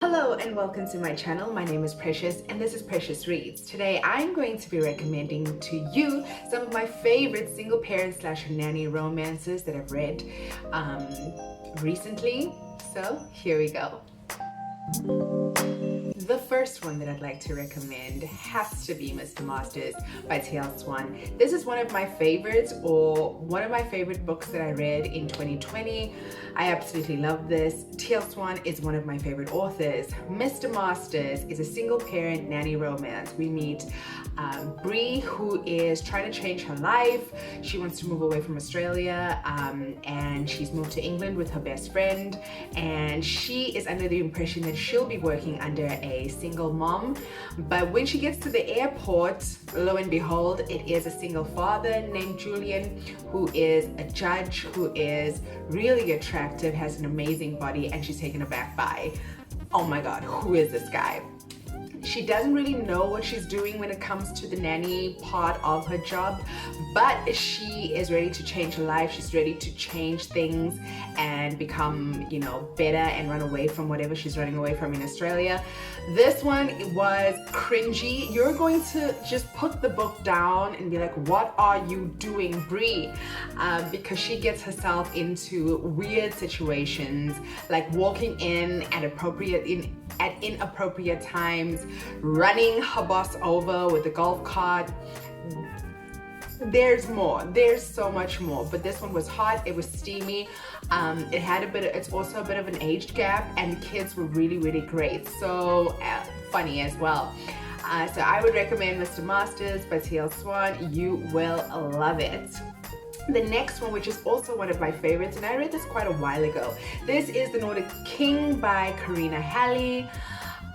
Hello and welcome to my channel. My name is Precious and this is Precious Reads. Today I'm going to be recommending to you some of my favorite single parent / nanny romances that I've read recently. So here we go. The first one that I'd like to recommend has to be Mr. Masters by T.L. Swan. This is one of my favorites, or one of my favorite books that I read in 2020. I absolutely love this. T.L. Swan is one of my favorite authors. Mr. Masters is a single parent nanny romance. We meet Bree, who is trying to change her life. She wants to move away from Australia and she's moved to England with her best friend, and she is under the impression that she'll be working under a single mom, but when she gets to the airport, lo and behold, it is a single father named Julian, who is a judge, who is really attractive, has an amazing body, and she's taken aback by, oh my god, who is this guy? She doesn't really know what she's doing when it comes to the nanny part of her job, but she is ready to change her life. She's ready to change things and become, better and run away from whatever she's running away from in Australia. This one was cringy. You're going to just put the book down and be like, what are you doing, Bree? Because she gets herself into weird situations, like walking in at inappropriate times, running her boss over with a golf cart. There's more, there's so much more, but this one was hot, it was steamy. It had it's also a bit of an age gap, and the kids were really great, so funny as well. So I would recommend Mr. Masters by T.L. Swan. You will love it. The next one, which is also one of my favorites, and I read this quite a while ago. This is The Nordic King by Karina Halley.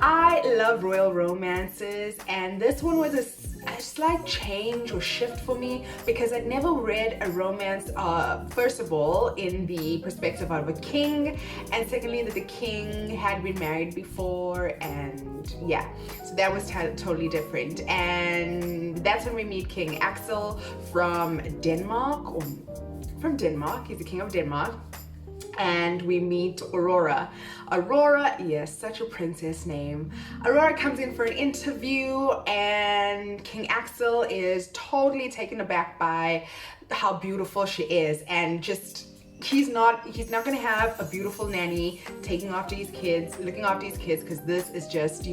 I love royal romances, and this one was a slight change or shift for me because I'd never read a romance, first of all, in the perspective of a king, and secondly, that the king had been married before, and yeah, so that was totally different. And that's when we meet King Axel from Denmark, he's the king of Denmark. And we meet Aurora. Aurora, yes, such a princess name. Aurora comes in for an interview, and King Axel is totally taken aback by how beautiful she is, and just he's not gonna have a beautiful nanny looking after his kids, because this is just,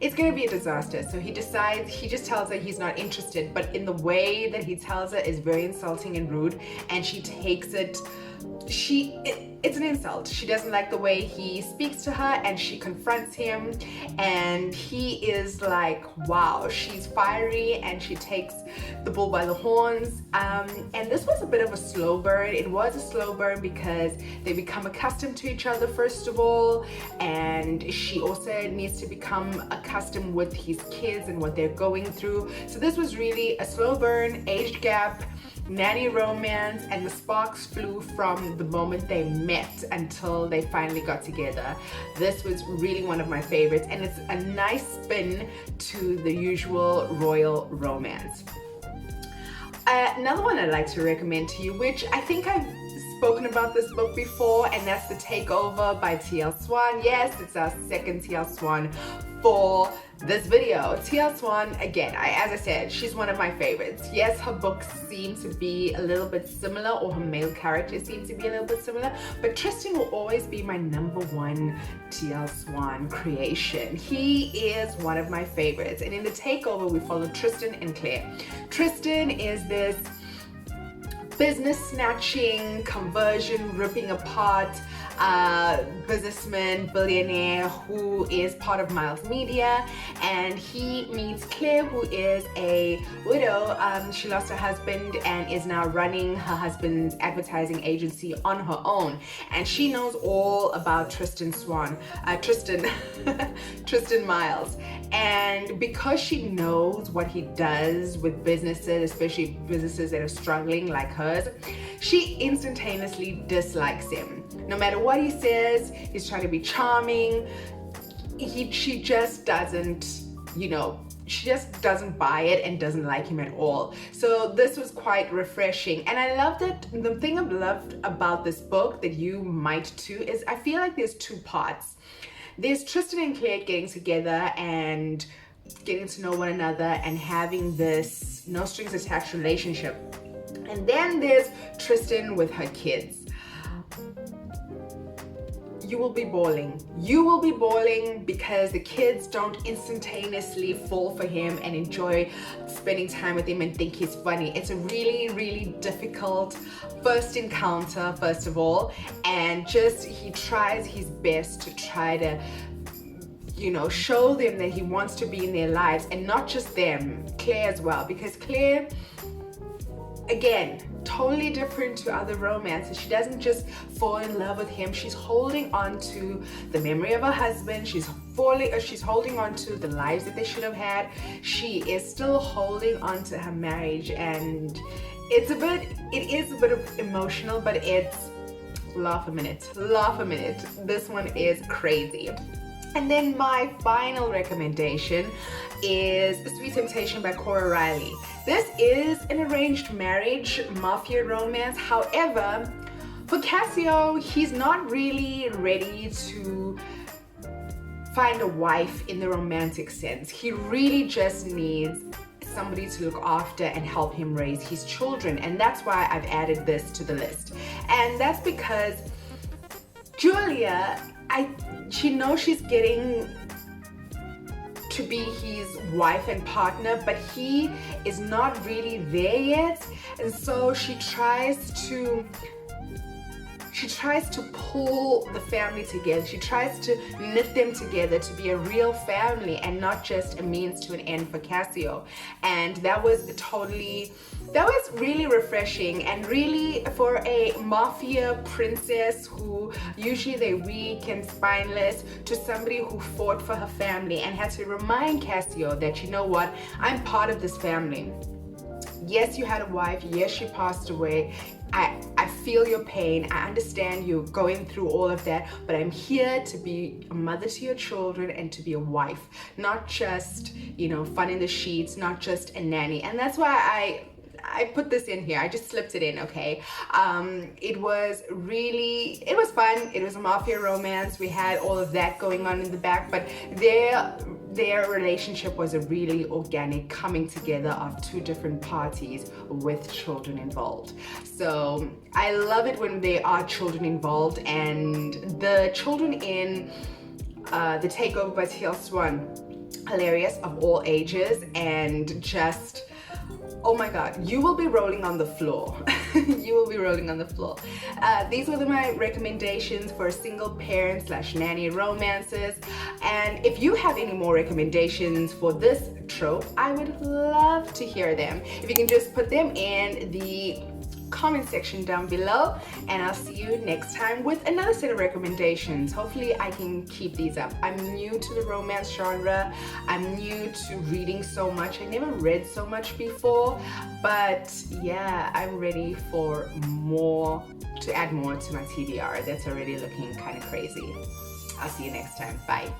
it's gonna be a disaster. So he just tells her he's not interested, but in the way that he tells her is very insulting and rude, and she takes it. It's an insult. She doesn't like the way he speaks to her, and she confronts him, and he is like, wow, she's fiery, and she takes the bull by the horns. And this was a bit of a slow burn. It was a slow burn because they become accustomed to each other, first of all, and she also needs to become accustomed with his kids and what they're going through. So this was really a slow burn, age gap, nanny romance, and the sparks flew from the moment they met until they finally got together. This was really one of my favorites, and it's a nice spin to the usual royal romance. Another one I'd like to recommend to you, which I think I've spoken about this book before, and that's The Takeover by T.L. Swan. Yes, it's our second T.L. Swan for this video. T.L. Swan, again, as I said, she's one of my favorites. Yes, her books seem to be a little bit similar, or her male characters seem to be a little bit similar, but Tristan will always be my #1 T.L. Swan creation. He is one of my favorites, and in The Takeover, we follow Tristan and Claire. Tristan is this business snatching, conversion ripping apart businessman, billionaire, who is part of Miles Media, and he meets Claire, who is a widow. She lost her husband and is now running her husband's advertising agency on her own, and she knows all about Tristan Miles. And because she knows what he does with businesses, especially businesses that are struggling like hers, she instantaneously dislikes him. No matter what he says, he's trying to be charming. She just doesn't, she just doesn't buy it and doesn't like him at all. So this was quite refreshing. And I love that, the thing I've loved about this book that you might too, is I feel like there's two parts. there's Tristan and Claire getting together and getting to know one another and having this no strings attached relationship. And then there's Tristan with her kids. You will be bawling. You will be bawling because the kids don't instantaneously fall for him and enjoy spending time with him and think he's funny. It's a really, really difficult first encounter, first of all, and just he tries his best to try to, you know, show them that he wants to be in their lives, and not just them, Claire as well, because Claire, again, totally different to other romances. She doesn't just fall in love with him. She's holding on to the memory of her husband. She's holding on to the lives that they should have had. She is still holding on to her marriage, and it is a bit of emotional, but it's laugh a minute. This one is crazy. And then my final recommendation is Sweet Temptation by Cora Riley. This is an arranged marriage, mafia romance. However, for Cassio, he's not really ready to find a wife in the romantic sense. He really just needs somebody to look after and help him raise his children. And that's why I've added this to the list. And that's because Julia, she knows she's getting to be his wife and partner, but he is not really there yet, and so she tries to pull the family together. She tries to knit them together to be a real family and not just a means to an end for Cassio. And that was really refreshing, and really for a mafia princess who usually they're weak and spineless, to somebody who fought for her family and had to remind Cassio that, you know what, I'm part of this family. Yes, you had a wife. Yes, she passed away. I feel your pain. I understand you going through all of that, but I'm here to be a mother to your children and to be a wife, not just, you know, fun in the sheets, not just a nanny. And that's why I put this in here. I just slipped it in, okay? It was fun. It was a mafia romance. We had all of that going on in the back, but their relationship was a really organic coming together of two different parties with children involved. So I love it when there are children involved, and the children in the Takeover by TL Swan, hilarious, of all ages, and just, oh my God, you will be rolling on the floor. You will be rolling on the floor. These were my recommendations for single parent / nanny romances. And if you have any more recommendations for this trope, I would love to hear them. If you can just put them in the comment section down below, and I'll see you next time with another set of recommendations. Hopefully I can keep these up. I'm new to the romance genre. I'm new to reading so much. I never read so much before, but yeah, I'm ready for more, to add more to my TBR. That's already looking kind of crazy. I'll see you next time. Bye.